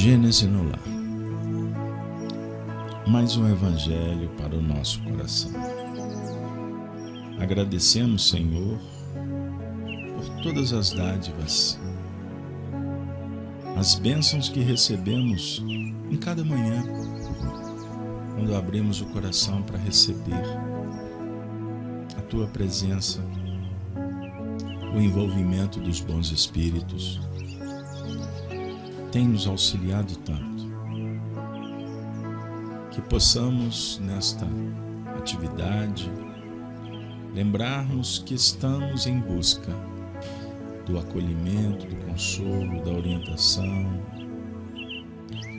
Gênesis no lar. Mais um evangelho para o nosso coração. Agradecemos, Senhor, por todas as dádivas, as bênçãos que recebemos em cada manhã, quando abrimos o coração para receber a Tua presença, o envolvimento dos bons espíritos. Tem nos auxiliado tanto, que possamos nesta atividade lembrarmos que estamos em busca do acolhimento, do consolo, da orientação,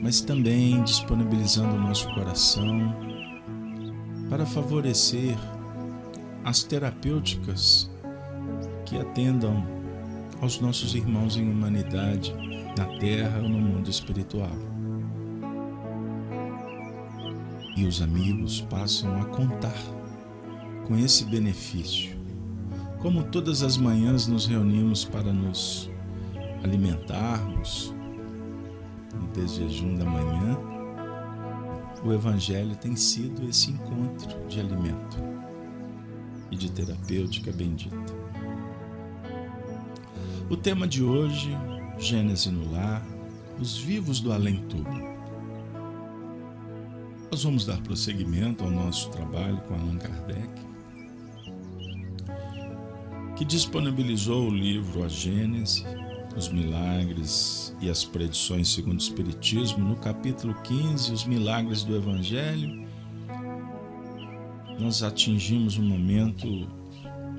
mas também disponibilizando o nosso coração para favorecer as terapêuticas que atendam aos nossos irmãos em humanidade, na terra ou no mundo espiritual. E os amigos passam a contar com esse benefício. Como todas as manhãs nos reunimos para nos alimentarmos, no desjejum da manhã, o Evangelho tem sido esse encontro de alimento e de terapêutica bendita. O tema de hoje, Gênesis no lar, os vivos do além-túmulo. Nós vamos dar prosseguimento ao nosso trabalho com Allan Kardec, que disponibilizou o livro A Gênese, os milagres e as predições segundo o Espiritismo, no capítulo 15, os milagres do Evangelho. Nós atingimos um momento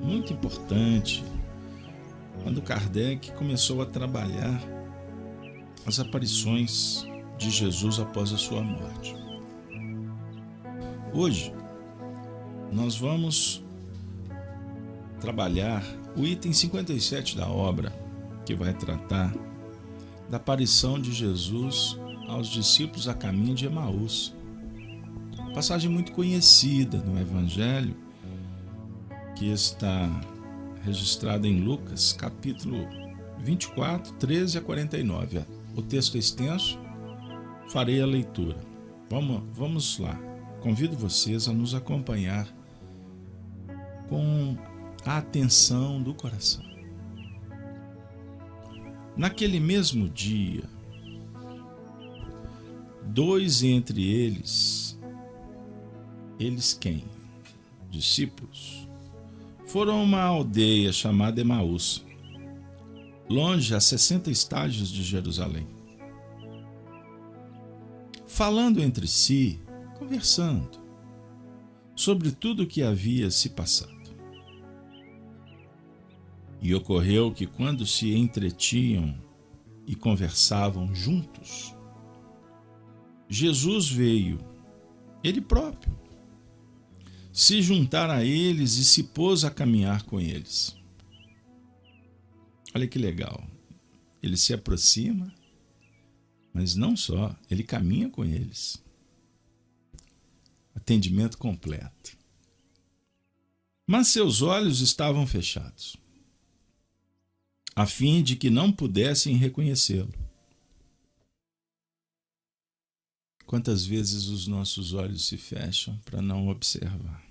muito importante, quando Kardec começou a trabalhar as aparições de Jesus após a sua morte. Hoje, nós vamos trabalhar o item 57 da obra, que vai tratar da aparição de Jesus aos discípulos a caminho de Emaús. Passagem muito conhecida no Evangelho, que está registrada em Lucas, capítulo 24, 13 a 49. O texto é extenso, farei a leitura. Vamos lá. Convido vocês a nos acompanhar com a atenção do coração. Naquele mesmo dia, dois entre eles quem? Discípulos, foram a uma aldeia chamada Emaús, longe a 60 estádios de Jerusalém. Falando entre si, conversando sobre tudo o que havia se passado. E ocorreu que quando se entretinham e conversavam juntos, Jesus veio, ele próprio, se juntar a eles e se pôs a caminhar com eles. Olha que legal. Ele se aproxima, mas não só, ele caminha com eles. Atendimento completo. Mas seus olhos estavam fechados, a fim de que não pudessem reconhecê-lo. Quantas vezes os nossos olhos se fecham para não observar?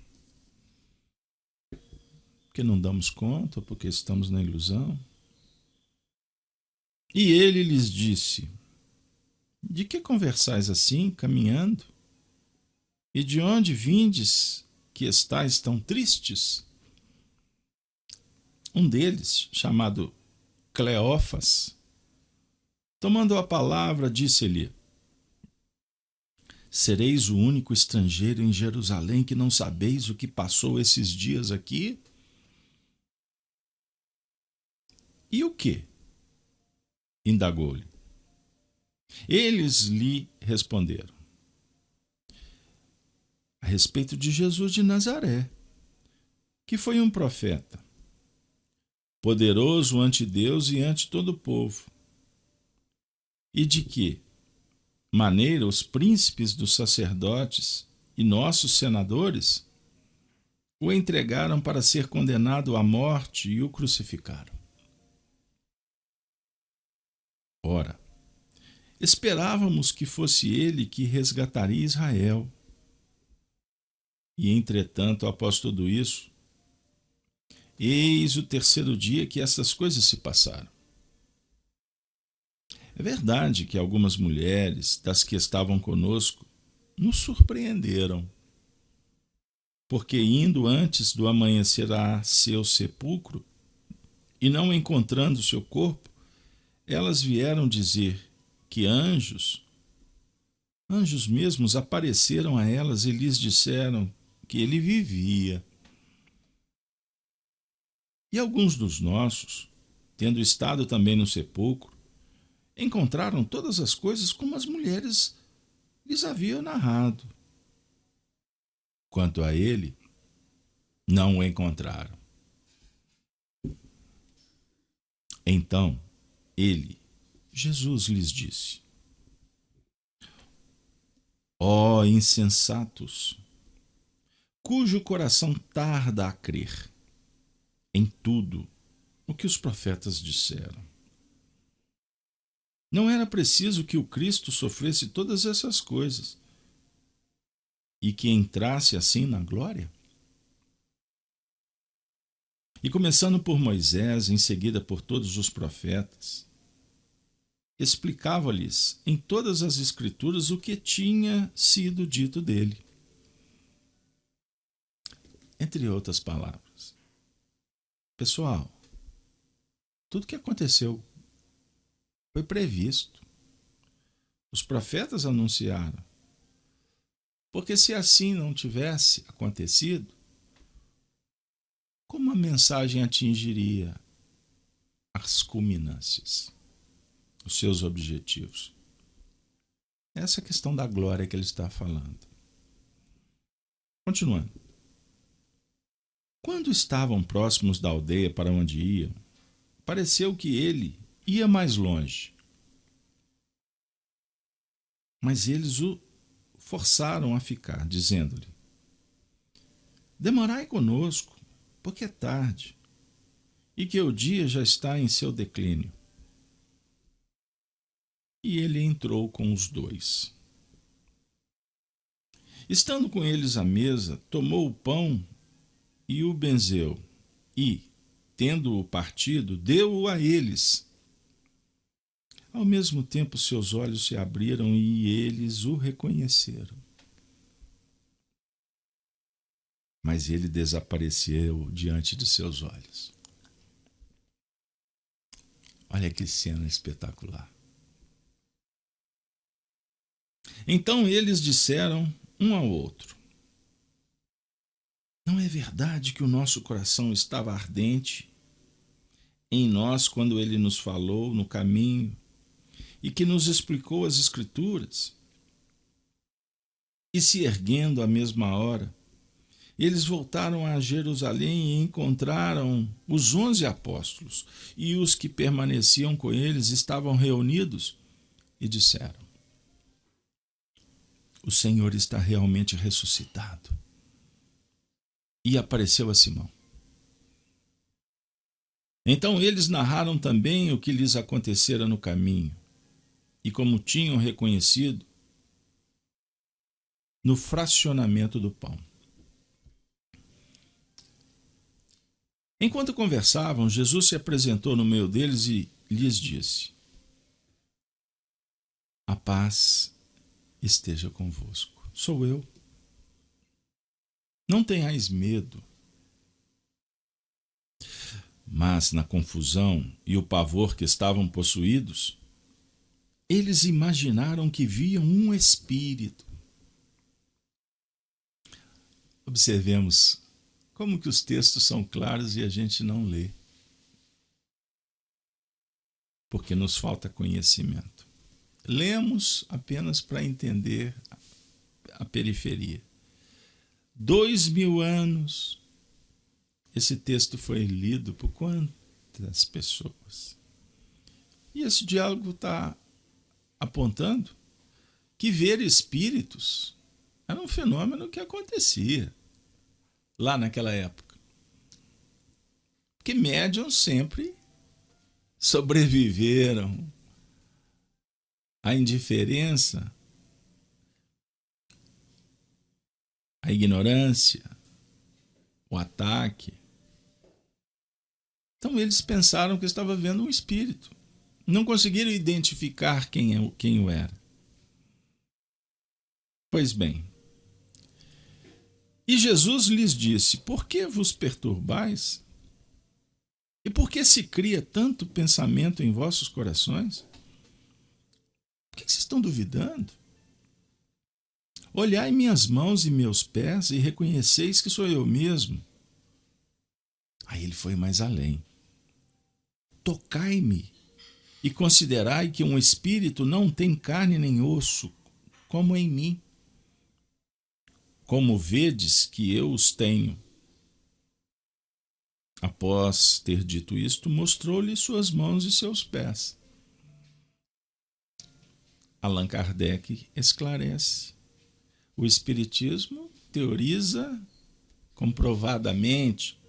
Porque não damos conta, ou porque estamos na ilusão? E ele lhes disse: de que conversais assim, caminhando? E de onde vindes que estáis tão tristes? Um deles, chamado Cleófas, tomando a palavra, disse-lhe: sereis o único estrangeiro em Jerusalém que não sabeis o que passou esses dias aqui? E o que? Indagou-lhe. Eles lhe responderam: a respeito de Jesus de Nazaré, que foi um profeta, poderoso ante Deus e ante todo o povo, e de que maneira os príncipes dos sacerdotes e nossos senadores o entregaram para ser condenado à morte e o crucificaram. Ora, Esperávamos que fosse ele que resgataria Israel. E, entretanto, após tudo isso, eis o terceiro dia que essas coisas se passaram. É verdade que algumas mulheres das que estavam conosco nos surpreenderam, porque indo antes do amanhecer a seu sepulcro e não encontrando seu corpo, elas vieram dizer que anjos mesmos apareceram a elas e lhes disseram que ele vivia. E alguns dos nossos, tendo estado também no sepulcro, encontraram todas as coisas como as mulheres lhes haviam narrado. Quanto a ele, não o encontraram. Então, Jesus lhes disse: ó insensatos, cujo coração tarda a crer em tudo o que os profetas disseram. Não era preciso que o Cristo sofresse todas essas coisas e que entrasse assim na glória? E começando por Moisés, em seguida por todos os profetas, explicava-lhes em todas as Escrituras o que tinha sido dito dele. Entre outras palavras, pessoal, tudo que aconteceu foi previsto. Os profetas anunciaram. Porque se assim não tivesse acontecido, como a mensagem atingiria as culminâncias, os seus objetivos? Essa é a questão da glória que ele está falando. Continuando. Quando estavam próximos da aldeia para onde iam, pareceu que ele ia mais longe. Mas eles o forçaram a ficar, dizendo-lhe: demorai conosco, porque é tarde, e que o dia já está em seu declínio. E ele entrou com os dois. Estando com eles à mesa, tomou o pão e o benzeu, e, tendo-o partido, deu-o a eles. Ao mesmo tempo, seus olhos se abriram e eles o reconheceram. Mas ele desapareceu diante de seus olhos. Olha que cena espetacular. Então eles disseram um ao outro: não é verdade que o nosso coração estava ardente em nós quando ele nos falou no caminho e que nos explicou as Escrituras? E se erguendo à mesma hora, eles voltaram a Jerusalém e encontraram os 11 apóstolos, e os que permaneciam com eles estavam reunidos e disseram: o Senhor está realmente ressuscitado. E apareceu a Simão. Então eles narraram também o que lhes acontecera no caminho, e como tinham reconhecido no fracionamento do pão. Enquanto conversavam, Jesus se apresentou no meio deles e lhes disse: a paz esteja convosco. Sou eu. Não tenhais medo. Mas na confusão e o pavor que estavam possuídos, eles imaginaram que viam um espírito. Observemos como que os textos são claros e a gente não lê, porque nos falta conhecimento. Lemos apenas para entender a periferia. 2000 anos, esse texto foi lido por quantas pessoas? E esse diálogo está apontando que ver espíritos era um fenômeno que acontecia lá naquela época. Porque médiuns sempre sobreviveram a indiferença, a ignorância, o ataque. Então eles pensaram que estava vendo um espírito. Não conseguiram identificar quem o era. Pois bem, e Jesus lhes disse: por que vos perturbais? E por que se cria tanto pensamento em vossos corações? Por que vocês estão duvidando? Olhai minhas mãos e meus pés e reconheceis que sou eu mesmo. Aí ele foi mais além. Tocai-me e considerai que um espírito não tem carne nem osso, como em mim. Como vedes que eu os tenho. Após ter dito isto, mostrou-lhe suas mãos e seus pés. Allan Kardec esclarece. O Espiritismo teoriza comprovadamente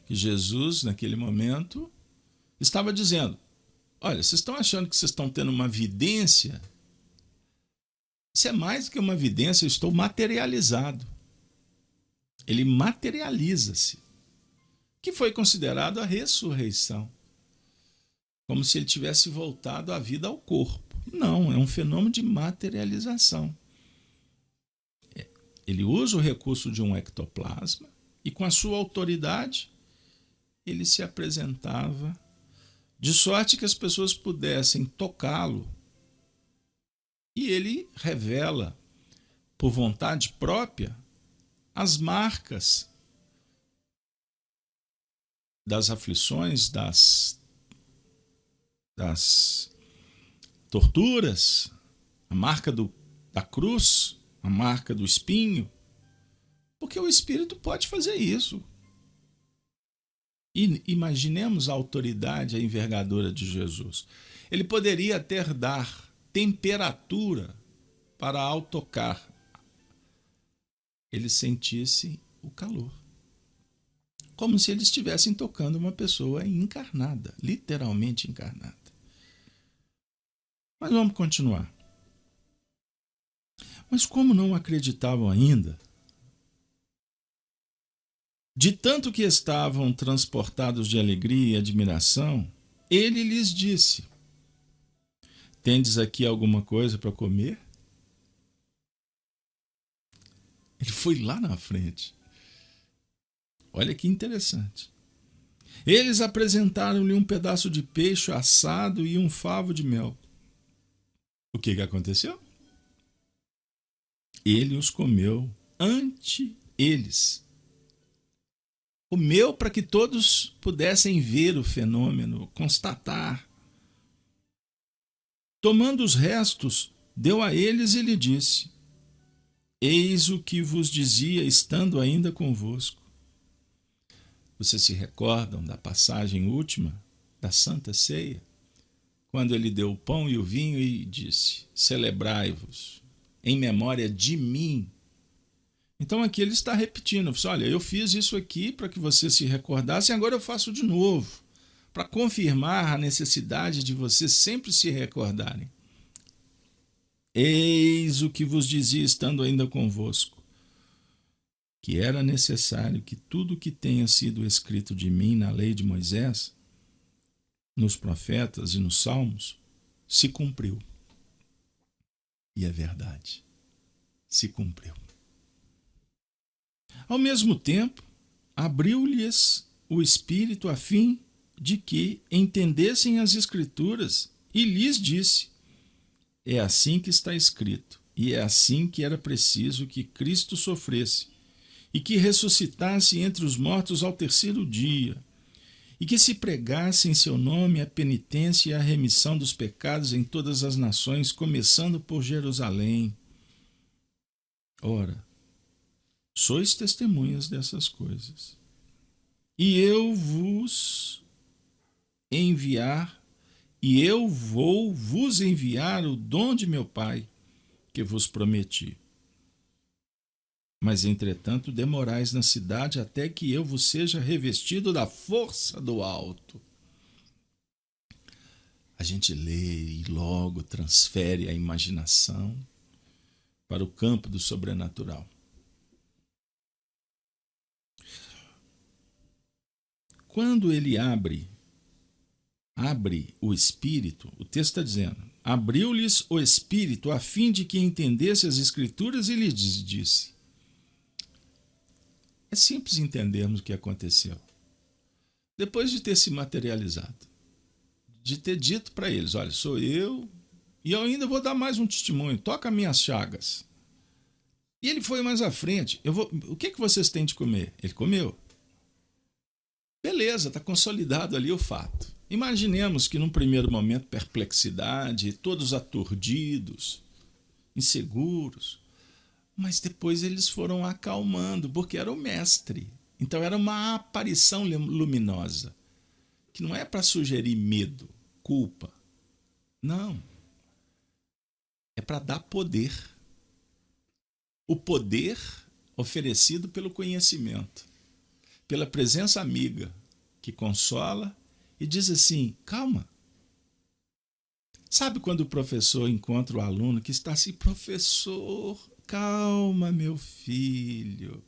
que Jesus, naquele momento, estava dizendo: olha, vocês estão achando que vocês estão tendo uma vidência? Isso é mais do que uma vidência, eu estou materializado. Ele materializa-se, que foi considerado a ressurreição, como se ele tivesse voltado a vida ao corpo. Não, é um fenômeno de materialização. Ele usa o recurso de um ectoplasma e, com a sua autoridade, ele se apresentava de sorte que as pessoas pudessem tocá-lo. E ele revela, por vontade própria, as marcas das aflições, das torturas, a marca da cruz, a marca do espinho, porque o Espírito pode fazer isso. E imaginemos a autoridade, a envergadura de Jesus. Ele poderia até dar temperatura para, ao tocar, ele sentisse o calor. Como se eles estivessem tocando uma pessoa encarnada, literalmente encarnada. Mas vamos continuar. Mas como não acreditavam ainda, de tanto que estavam transportados de alegria e admiração, ele lhes disse: tendes aqui alguma coisa para comer? Ele foi lá na frente. Olha que interessante. Eles apresentaram-lhe um pedaço de peixe assado e um favo de mel. O que aconteceu? Ele os comeu ante eles. Comeu para que todos pudessem ver o fenômeno, constatar. Tomando os restos, deu a eles e lhe disse: eis o que vos dizia estando ainda convosco. Vocês se recordam da passagem última da Santa Ceia? Quando ele deu o pão e o vinho e disse: celebrai-vos em memória de mim. Então aqui ele está repetindo: olha, eu fiz isso aqui para que vocês se recordassem, agora eu faço de novo, para confirmar a necessidade de vocês sempre se recordarem. Eis o que vos dizia estando ainda convosco, que era necessário que tudo o que tenha sido escrito de mim na lei de Moisés, nos profetas e nos salmos, se cumpriu. E é verdade, se cumpriu. Ao mesmo tempo, abriu-lhes o Espírito a fim de que entendessem as Escrituras, e lhes disse: é assim que está escrito, e é assim que era preciso que Cristo sofresse, e que ressuscitasse entre os mortos ao terceiro dia, e que se pregasse em seu nome a penitência e a remissão dos pecados em todas as nações, começando por Jerusalém. Ora, sois testemunhas dessas coisas. E eu vou vos enviar o dom de meu Pai, que vos prometi. Mas, entretanto, demorais na cidade até que eu vos seja revestido da força do alto. a gente lê e logo transfere a imaginação para o campo do sobrenatural. Quando ele abre o Espírito, o texto está dizendo, abriu-lhes o Espírito a fim de que entendesse as Escrituras e lhes disse. É simples entendermos o que aconteceu. Depois de ter se materializado, de ter dito para eles, olha, sou eu, e eu ainda vou dar mais um testemunho, toca minhas chagas. E ele foi mais à frente, o que vocês têm de comer? Ele comeu. Beleza, está consolidado ali o fato. Imaginemos que num primeiro momento, perplexidade, todos aturdidos, inseguros, mas depois eles foram acalmando, porque era o mestre. Então era uma aparição luminosa, que não é para sugerir medo, culpa. Não. É para dar poder. O poder oferecido pelo conhecimento, pela presença amiga, que consola e diz assim, calma. Sabe quando o professor encontra o aluno que está assim, professor, calma, meu filho.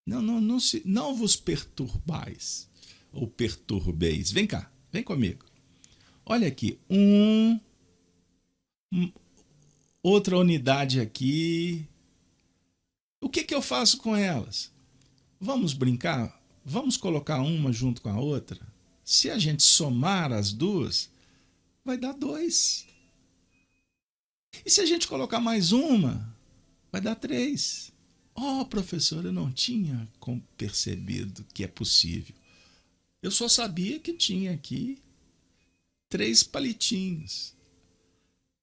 Não vos perturbais ou perturbeis. Vem cá, vem comigo. Olha aqui, outra unidade aqui. O que eu faço com elas? Vamos brincar? Vamos colocar uma junto com a outra? Se a gente somar as duas, vai dar 2. E se a gente colocar mais uma, vai dar 3. Oh, professor, eu não tinha percebido que é possível. Eu só sabia que tinha aqui 3 palitinhos.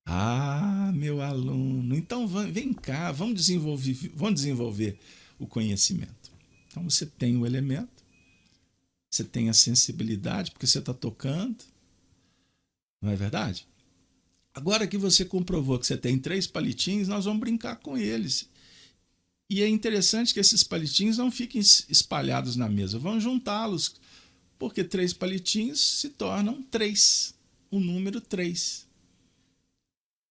Ah, meu aluno, então vem cá, vamos desenvolver o conhecimento. Então você tem o elemento, você tem a sensibilidade, porque você está tocando, não é verdade? Agora que você comprovou que você tem 3 palitinhos, nós vamos brincar com eles. E é interessante que esses palitinhos não fiquem espalhados na mesa, vamos juntá-los, porque 3 palitinhos se tornam 3, o número 3.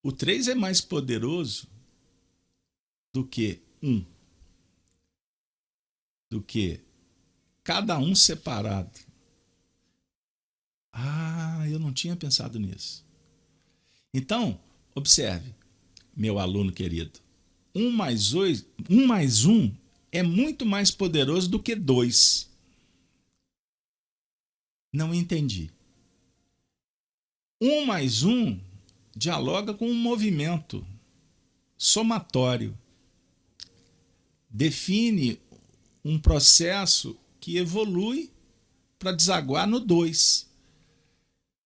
O 3 é mais poderoso do que 1, do que cada um separado. Ah, eu não tinha pensado nisso. Então, observe, meu aluno querido, 1 mais 1 é muito mais poderoso do que 2. Não entendi. 1 mais 1 dialoga com um movimento somatório. Define um processo que evolui para desaguar no 2.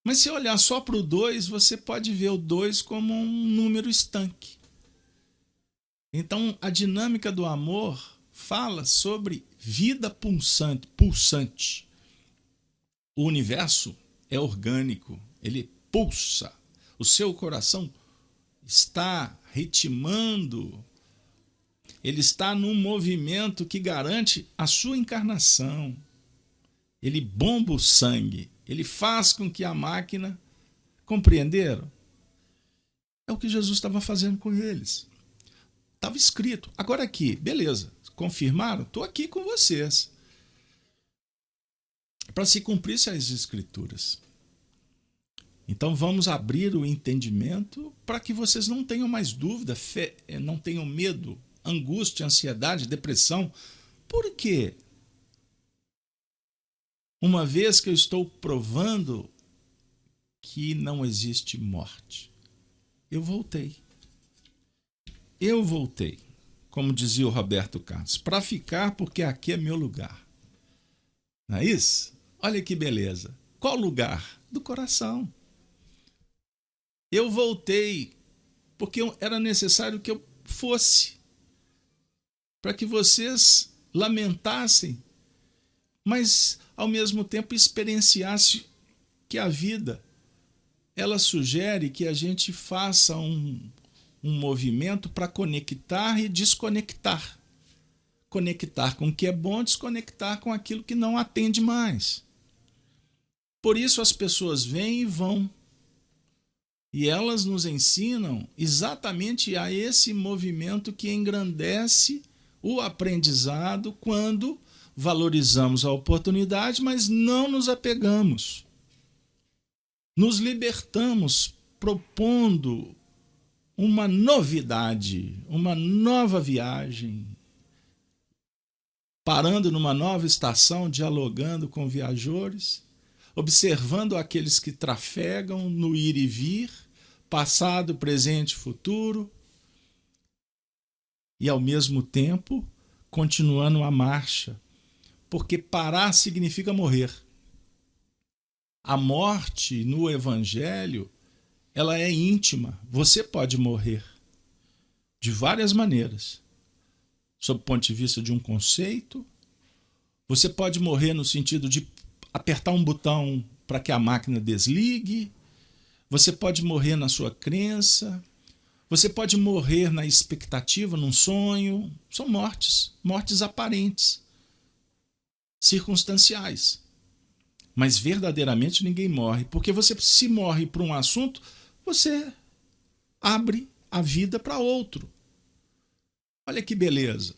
Mas se olhar só para o 2, você pode ver o 2 como um número estanque. Então, a dinâmica do amor fala sobre vida pulsante. O universo é orgânico, ele pulsa. O seu coração está ritmando, ele está num movimento que garante a sua encarnação. Ele bomba o sangue, ele faz com que a máquina... Compreenderam? É o que Jesus estava fazendo com eles. Estava escrito. Agora aqui, beleza, confirmaram? Estou aqui com vocês. Para se cumprissem as Escrituras. Então vamos abrir o entendimento para que vocês não tenham mais dúvida, não tenham medo, angústia, ansiedade, depressão. Por quê? Uma vez que eu estou provando que não existe morte, eu voltei. Eu voltei, como dizia o Roberto Carlos, para ficar porque aqui é meu lugar. Não é isso? Olha que beleza. Qual lugar? Do coração. Eu voltei porque era necessário que eu fosse, para que vocês lamentassem, mas ao mesmo tempo experienciassem que a vida, ela sugere que a gente faça um movimento para conectar e desconectar. Conectar com o que é bom, desconectar com aquilo que não atende mais. Por isso as pessoas vêm e vão. E elas nos ensinam exatamente a esse movimento que engrandece o aprendizado quando valorizamos a oportunidade, mas não nos apegamos. Nos libertamos propondo uma novidade, uma nova viagem, parando numa nova estação, dialogando com viajores, observando aqueles que trafegam no ir e vir, passado, presente e futuro, e ao mesmo tempo continuando a marcha, porque parar significa morrer. A morte no Evangelho, ela é íntima. Você pode morrer de várias maneiras. Sob o ponto de vista de um conceito, você pode morrer no sentido de apertar um botão para que a máquina desligue, você pode morrer na sua crença, você pode morrer na expectativa, num sonho. São mortes aparentes, circunstanciais. Mas verdadeiramente ninguém morre, porque você se morre por um assunto, você abre a vida para outro. Olha que beleza.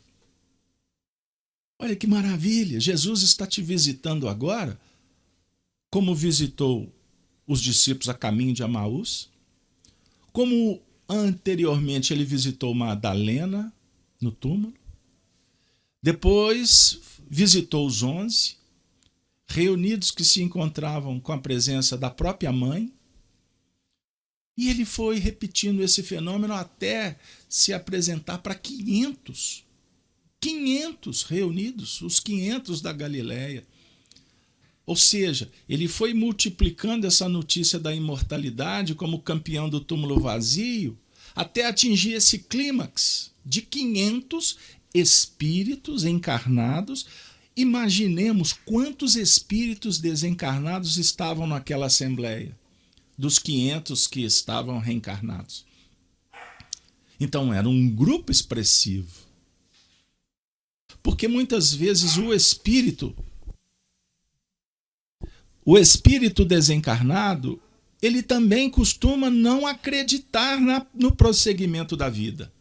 Olha que maravilha. Jesus está te visitando agora, como visitou os discípulos a caminho de Emaús, como anteriormente ele visitou Madalena no túmulo, depois visitou os 11, reunidos que se encontravam com a presença da própria mãe, e ele foi repetindo esse fenômeno até se apresentar para 500 reunidos, os 500 da Galileia. Ou seja, ele foi multiplicando essa notícia da imortalidade como campeão do túmulo vazio, até atingir esse clímax de 500 espíritos encarnados. Imaginemos quantos espíritos desencarnados estavam naquela assembleia, dos 500 que estavam reencarnados. Então era um grupo expressivo. Porque muitas vezes o espírito desencarnado, ele também costuma não acreditar no prosseguimento da vida.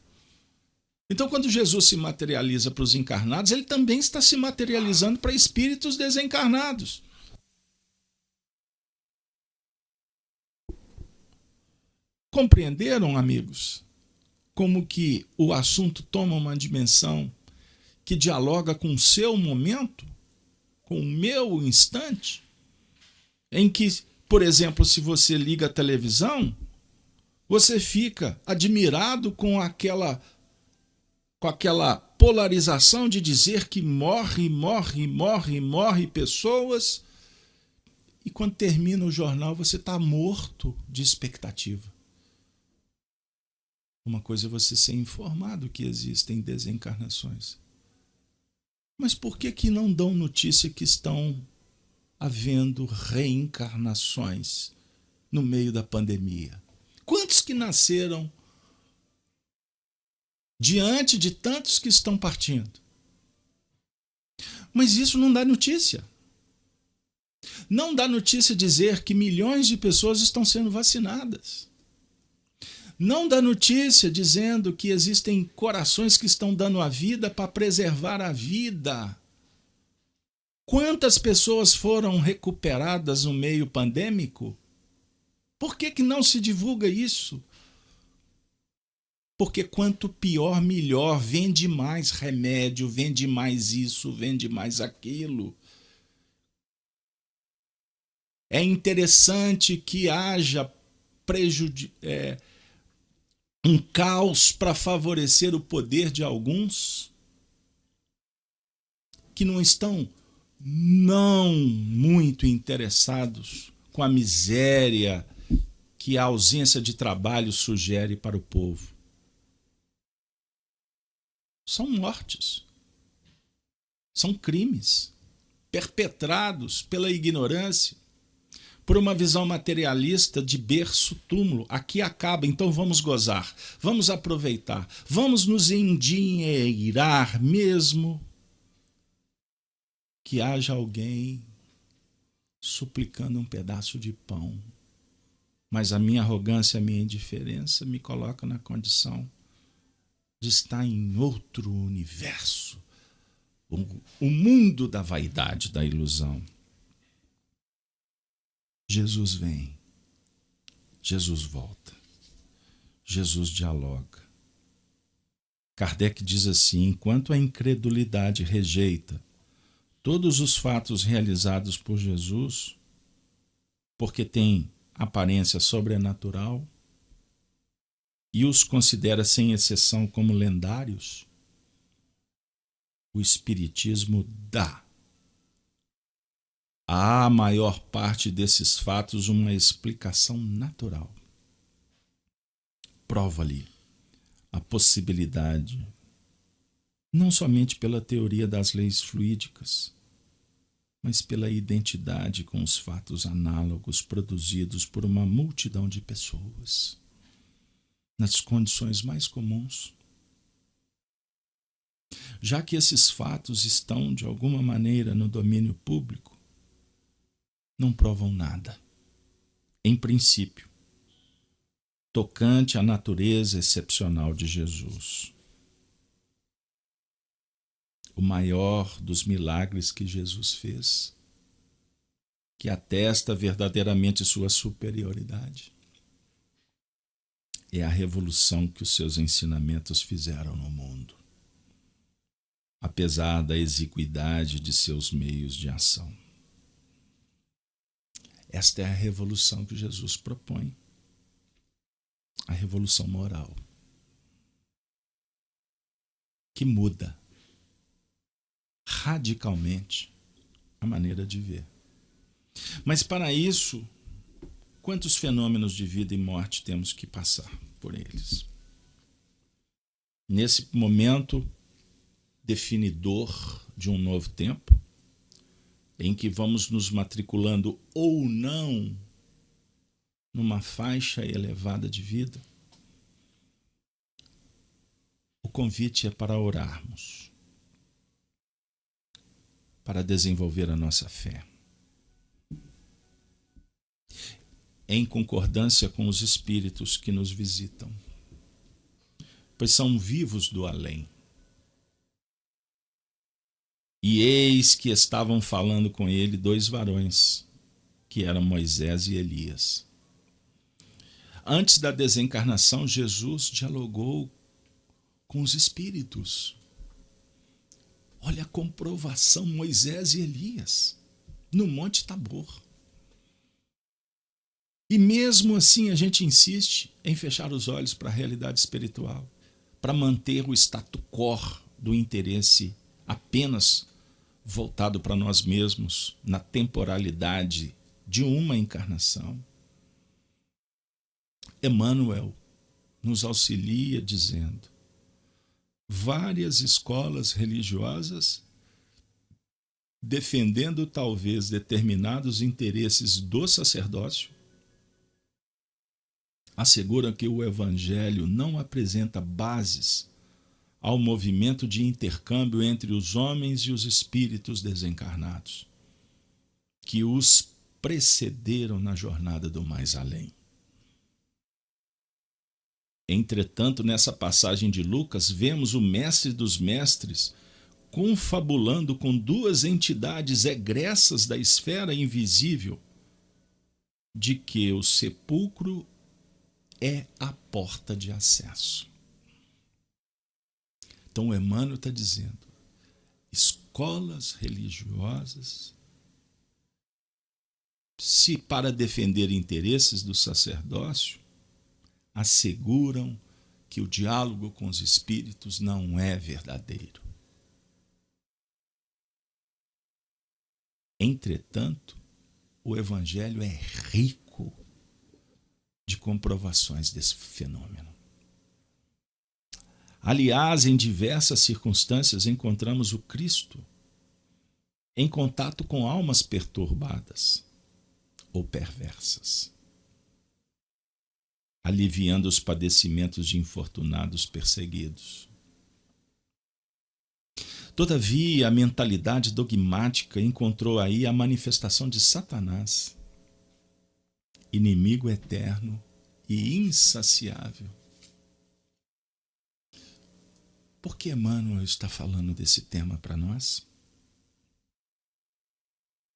Então, quando Jesus se materializa para os encarnados, ele também está se materializando para espíritos desencarnados. Compreenderam, amigos, como que o assunto toma uma dimensão que dialoga com o seu momento, com o meu instante, em que, por exemplo, se você liga a televisão, você fica admirado com aquela polarização de dizer que morre pessoas, e quando termina o jornal você está morto de expectativa. Uma coisa é você ser informado que existem desencarnações. Mas por que não dão notícia que estão havendo reencarnações no meio da pandemia? Quantos que nasceram diante de tantos que estão partindo? Mas isso não dá notícia. Não dá notícia dizer que milhões de pessoas estão sendo vacinadas. Não dá notícia dizendo que existem corações que estão dando a vida para preservar a vida. Quantas pessoas foram recuperadas no meio pandêmico? Por que não se divulga isso? Porque quanto pior, melhor. Vende mais remédio, vende mais isso, vende mais aquilo. É interessante que haja um caos para favorecer o poder de alguns que não estão muito interessados com a miséria que a ausência de trabalho sugere para o povo. São mortes, são crimes perpetrados pela ignorância, por uma visão materialista de berço túmulo. Aqui acaba, então vamos gozar, vamos aproveitar, vamos nos endinheirar mesmo que haja alguém suplicando um pedaço de pão. Mas a minha arrogância, a minha indiferença me coloca na condição de estar em outro universo, o mundo da vaidade, da ilusão. Jesus vem, Jesus volta, Jesus dialoga. Kardec diz assim: enquanto a incredulidade rejeita todos os fatos realizados por Jesus, porque tem aparência sobrenatural, e os considera sem exceção como lendários, o Espiritismo dá à maior parte desses fatos uma explicação natural. Prova-lhe a possibilidade, não somente pela teoria das leis fluídicas, mas pela identidade com os fatos análogos produzidos por uma multidão de pessoas, nas condições mais comuns. Já que esses fatos estão, de alguma maneira, no domínio público, não provam nada, em princípio, tocante à natureza excepcional de Jesus. O maior dos milagres que Jesus fez, que atesta verdadeiramente sua superioridade, é a revolução que os seus ensinamentos fizeram no mundo, apesar da exiguidade de seus meios de ação. Esta é a revolução que Jesus propõe, a revolução moral, que muda radicalmente a maneira de ver. Mas para isso, quantos fenômenos de vida e morte temos que passar por eles? Nesse momento definidor de um novo tempo, em que vamos nos matriculando ou não numa faixa elevada de vida, o convite é para orarmos, para desenvolver a nossa fé, em concordância com os espíritos que nos visitam, pois são vivos do além. E eis que estavam falando com ele 2 varões, que eram Moisés e Elias. Antes da desencarnação, Jesus dialogou com os espíritos. Olha a comprovação, Moisés e Elias, no Monte Tabor. E mesmo assim a gente insiste em fechar os olhos para a realidade espiritual, para manter o status quo do interesse apenas voltado para nós mesmos, na temporalidade de uma encarnação. Emmanuel nos auxilia dizendo: várias escolas religiosas, defendendo talvez determinados interesses do sacerdócio, asseguram que o Evangelho não apresenta bases ao movimento de intercâmbio entre os homens e os espíritos desencarnados, que os precederam na jornada do mais além. Entretanto, nessa passagem de Lucas, vemos o mestre dos mestres confabulando com 2 entidades egressas da esfera invisível, de que o sepulcro é a porta de acesso. Então, o Emmanuel está dizendo: escolas religiosas, se para defender interesses do sacerdócio, asseguram que o diálogo com os espíritos não é verdadeiro. Entretanto, o Evangelho é rico de comprovações desse fenômeno. Aliás, em diversas circunstâncias encontramos o Cristo em contato com almas perturbadas ou perversas, aliviando os padecimentos de infortunados perseguidos. Todavia, a mentalidade dogmática encontrou aí a manifestação de Satanás, inimigo eterno e insaciável. Por que Emmanuel está falando desse tema para nós?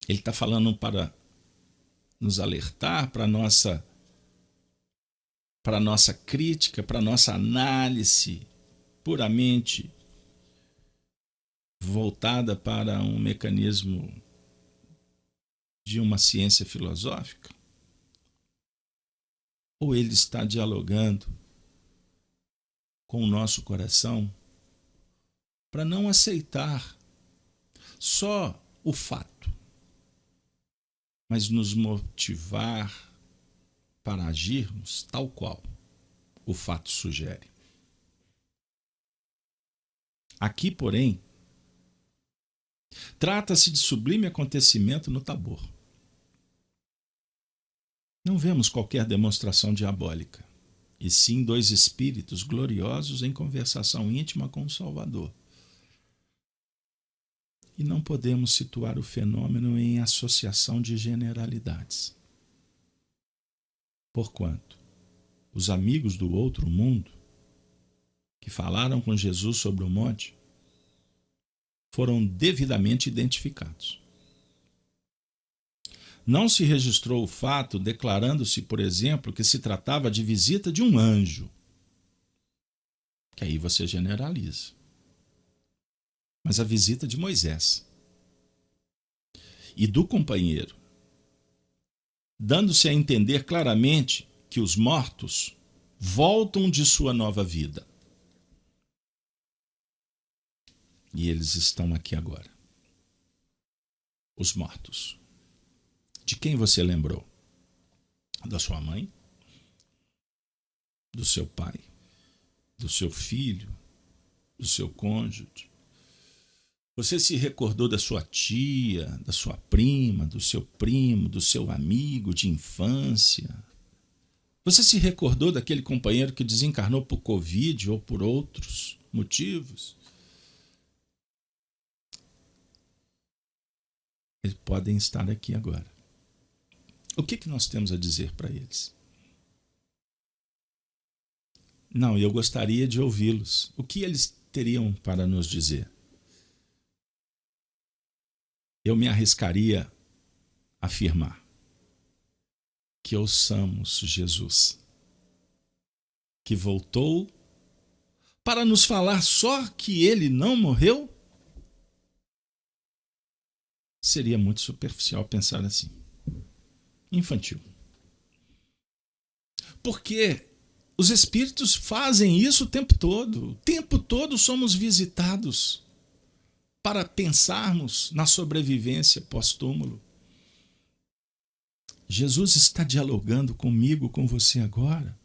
Ele está falando para nos alertar, para nossa crítica, para nossa análise puramente voltada para um mecanismo de uma ciência filosófica? Ou ele está dialogando com o nosso coração para não aceitar só o fato, mas nos motivar para agirmos tal qual o fato sugere? Aqui, porém, trata-se de sublime acontecimento no Tabor. Não vemos qualquer demonstração diabólica, e sim dois espíritos gloriosos em conversação íntima com o Salvador. E não podemos situar o fenômeno em associação de generalidades. Porquanto, os amigos do outro mundo, que falaram com Jesus sobre o monte, foram devidamente identificados. Não se registrou o fato declarando-se, por exemplo, que se tratava de visita de um anjo, que aí você generaliza. Mas a visita de Moisés e do companheiro, dando-se a entender claramente que os mortos voltam de sua nova vida. E eles estão aqui agora. Os mortos. De quem você lembrou? Da sua mãe? Do seu pai? Do seu filho? Do seu cônjuge? Você se recordou da sua tia, da sua prima, do seu primo, do seu amigo de infância? Você se recordou daquele companheiro que desencarnou por Covid ou por outros motivos? Eles podem estar aqui agora. O que nós temos a dizer para eles? Não, eu gostaria de ouvi-los. O que eles teriam para nos dizer? Eu me arriscaria a afirmar que ouçamos Jesus, que voltou para nos falar só que ele não morreu? Seria muito superficial pensar assim. Infantil. Porque os espíritos fazem isso o tempo todo. O tempo todo somos visitados para pensarmos na sobrevivência pós-túmulo. Jesus está dialogando comigo, com você agora,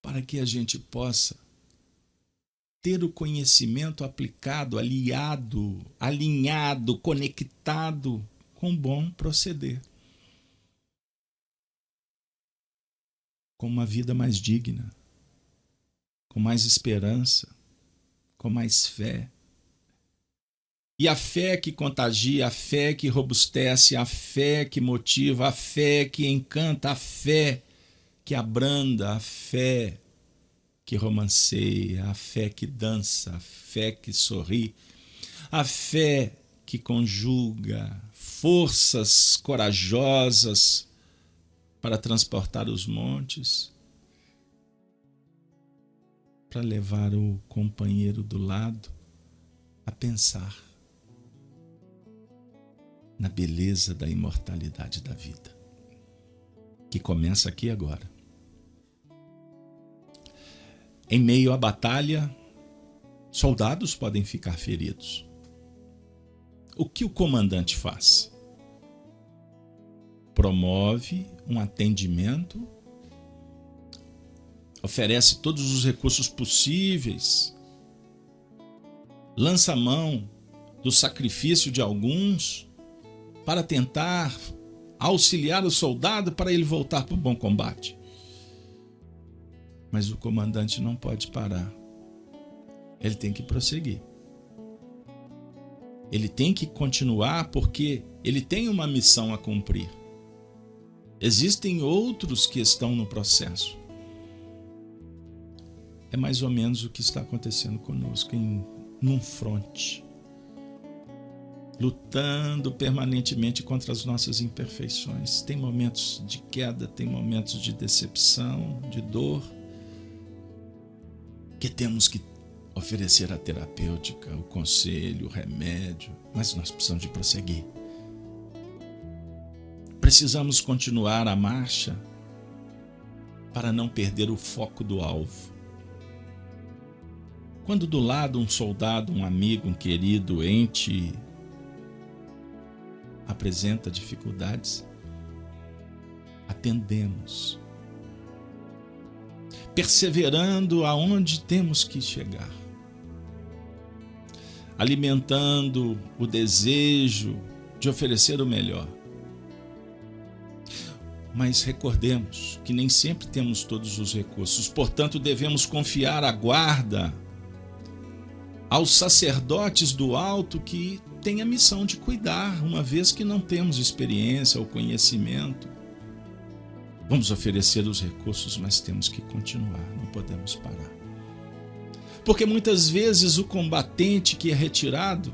para que a gente possa ter o conhecimento aplicado, alinhado, conectado com bom proceder, com uma vida mais digna, com mais esperança, com mais fé. E a fé que contagia, a fé que robustece, a fé que motiva, a fé que encanta, a fé que abranda, a fé que romanceia, a fé que dança, a fé que sorri, a fé que conjuga forças corajosas para transportar os montes, para levar o companheiro do lado a pensar na beleza da imortalidade da vida, que começa aqui agora. Em meio à batalha, soldados podem ficar feridos. O que o comandante faz? Promove um atendimento, oferece todos os recursos possíveis, lança mão do sacrifício de alguns para tentar auxiliar o soldado para ele voltar para o bom combate. Mas o comandante não pode parar ele tem que prosseguir. Ele tem que continuar porque ele tem uma missão a cumprir. Existem outros que estão no processo. É mais ou menos o que está acontecendo conosco num fronte. Lutando permanentemente contra as nossas imperfeições. Tem momentos de queda, tem momentos de decepção, de dor, que temos que oferecer a terapêutica, o conselho, o remédio, mas nós precisamos de prosseguir. Precisamos continuar a marcha para não perder o foco do alvo. Quando do lado um soldado, um amigo, um querido, ente apresenta dificuldades, atendemos, perseverando aonde temos que chegar, alimentando o desejo de oferecer o melhor. Mas recordemos que nem sempre temos todos os recursos, portanto devemos confiar a guarda aos sacerdotes do alto que têm a missão de cuidar, uma vez que não temos experiência ou conhecimento. Vamos oferecer os recursos, mas temos que continuar, não podemos parar. Porque muitas vezes o combatente que é retirado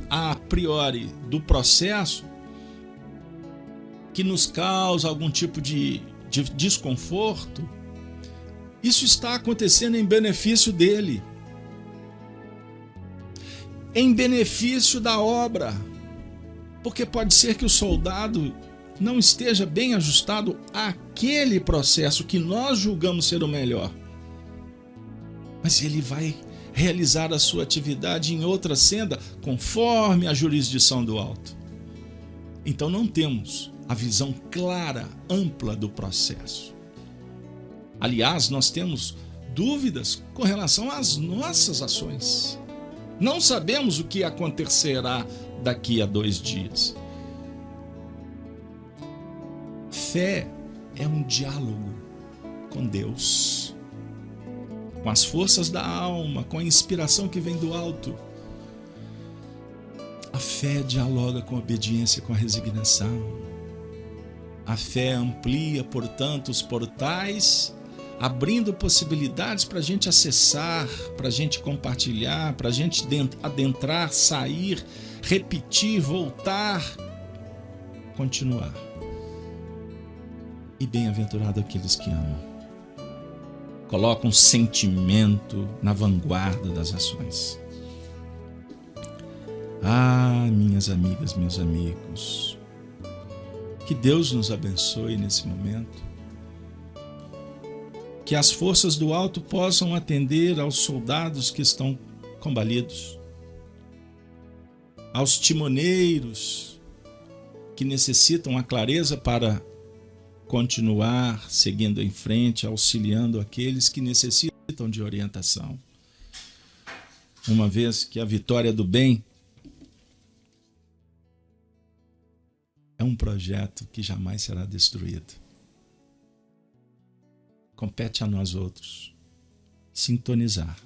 a priori do processo, que nos causa algum tipo de desconforto, isso está acontecendo em benefício dele, em benefício da obra, porque pode ser que o soldado não esteja bem ajustado àquele processo que nós julgamos ser o melhor, mas ele vai realizar a sua atividade em outra senda, conforme a jurisdição do alto. Então não temos a visão clara, ampla do processo. Aliás, nós temos dúvidas com relação às nossas ações. Não sabemos o que acontecerá daqui a 2 dias. Fé é um diálogo com Deus, com as forças da alma, com a inspiração que vem do alto. A fé dialoga com a obediência, com a resignação. A fé amplia, portanto, os portais, abrindo possibilidades para a gente acessar, para a gente compartilhar, para a gente adentrar, sair, repetir, voltar, continuar. E bem-aventurado aqueles que amam. Colocam um sentimento na vanguarda das ações. Ah, minhas amigas, meus amigos, que Deus nos abençoe nesse momento. Que as forças do alto possam atender aos soldados que estão combalidos, aos timoneiros que necessitam a clareza para continuar seguindo em frente, auxiliando aqueles que necessitam de orientação. Uma vez que a vitória do bem é um projeto que jamais será destruído. Compete a nós outros sintonizar,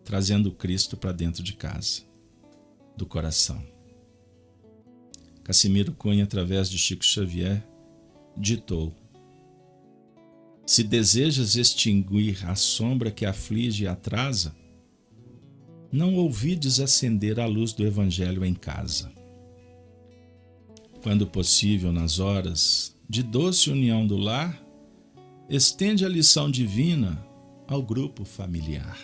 trazendo Cristo para dentro de casa, do coração. Cassimiro Cunha, através de Chico Xavier, ditou: se desejas extinguir a sombra que aflige e atrasa, não ouvides acender a luz do Evangelho em casa. Quando possível, nas horas de doce união do lar, estende a lição divina ao grupo familiar.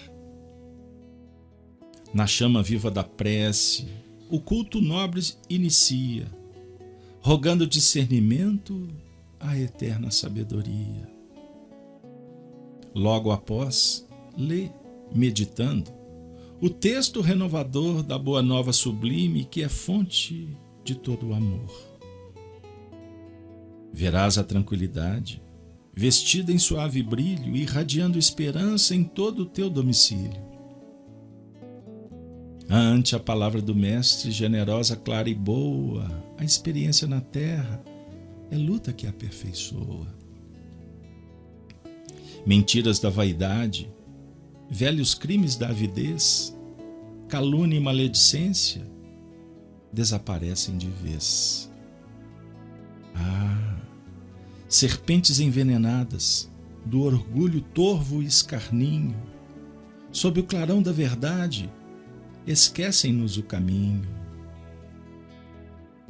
Na chama viva da prece, o culto nobre inicia, rogando discernimento à eterna sabedoria. Logo após, lê, meditando, o texto renovador da Boa Nova Sublime, que é fonte de todo o amor. Verás a tranquilidade, vestida em suave brilho, irradiando esperança em todo o teu domicílio. Ante a palavra do Mestre, generosa, clara e boa, a experiência na terra é luta que aperfeiçoa. Mentiras da vaidade velhos crimes da avidez, calúnia e maledicência desaparecem de vez. Serpentes envenenadas do orgulho torvo e escarninho, sob o clarão da verdade, esquecem-nos o caminho.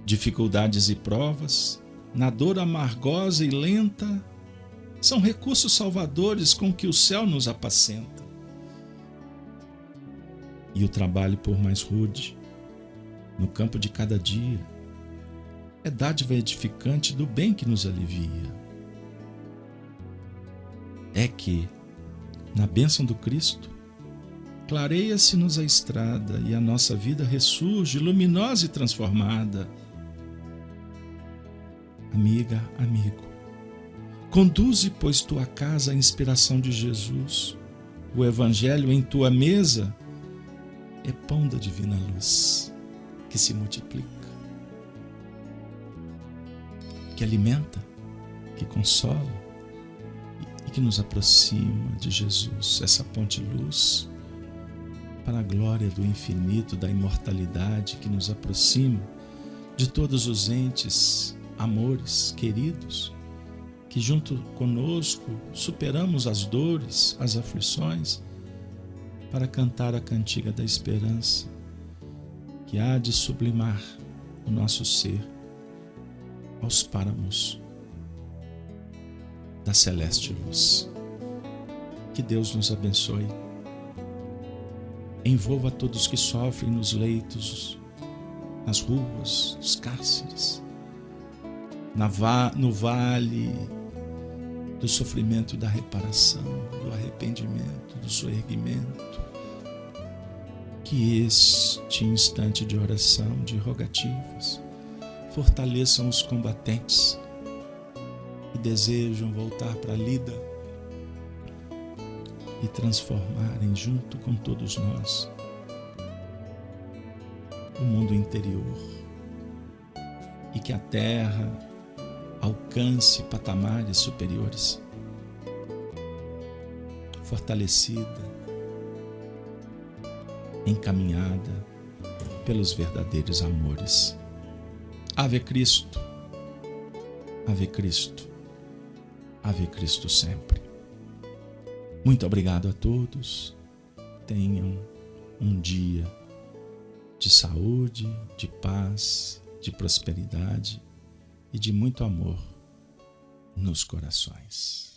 Dificuldades e provas, na dor amargosa e lenta, são recursos salvadores com que o céu nos apacenta. E o trabalho, por mais rude, no campo de cada dia, é dádiva edificante do bem que nos alivia. É que, na bênção do Cristo, clareia-se-nos a estrada e a nossa vida ressurge luminosa e transformada. Amiga, amigo, conduze, pois, tua casa à inspiração de Jesus. O Evangelho em tua mesa é pão da divina luz, que se multiplica, que alimenta, que consola e que nos aproxima de Jesus, essa ponte-luz para a glória do infinito, da imortalidade, que nos aproxima de todos os entes, amores, queridos, que junto conosco superamos as dores, as aflições, para cantar a cantiga da esperança, que há de sublimar o nosso ser aos páramos da celeste luz. Que Deus nos abençoe. Envolva todos que sofrem nos leitos, nas ruas, nos cárceres, no vale do sofrimento e da reparação, do arrependimento, do soerguimento. Que este instante de oração, de rogativas, fortaleçam os combatentes que desejam voltar para a lida e transformarem junto com todos nós o mundo interior, e que a terra alcance patamares superiores, fortalecida, encaminhada pelos verdadeiros amores. Ave Cristo, Ave Cristo, Ave Cristo sempre. Muito obrigado a todos. Tenham um dia de saúde, de paz, de prosperidade e de muito amor nos corações.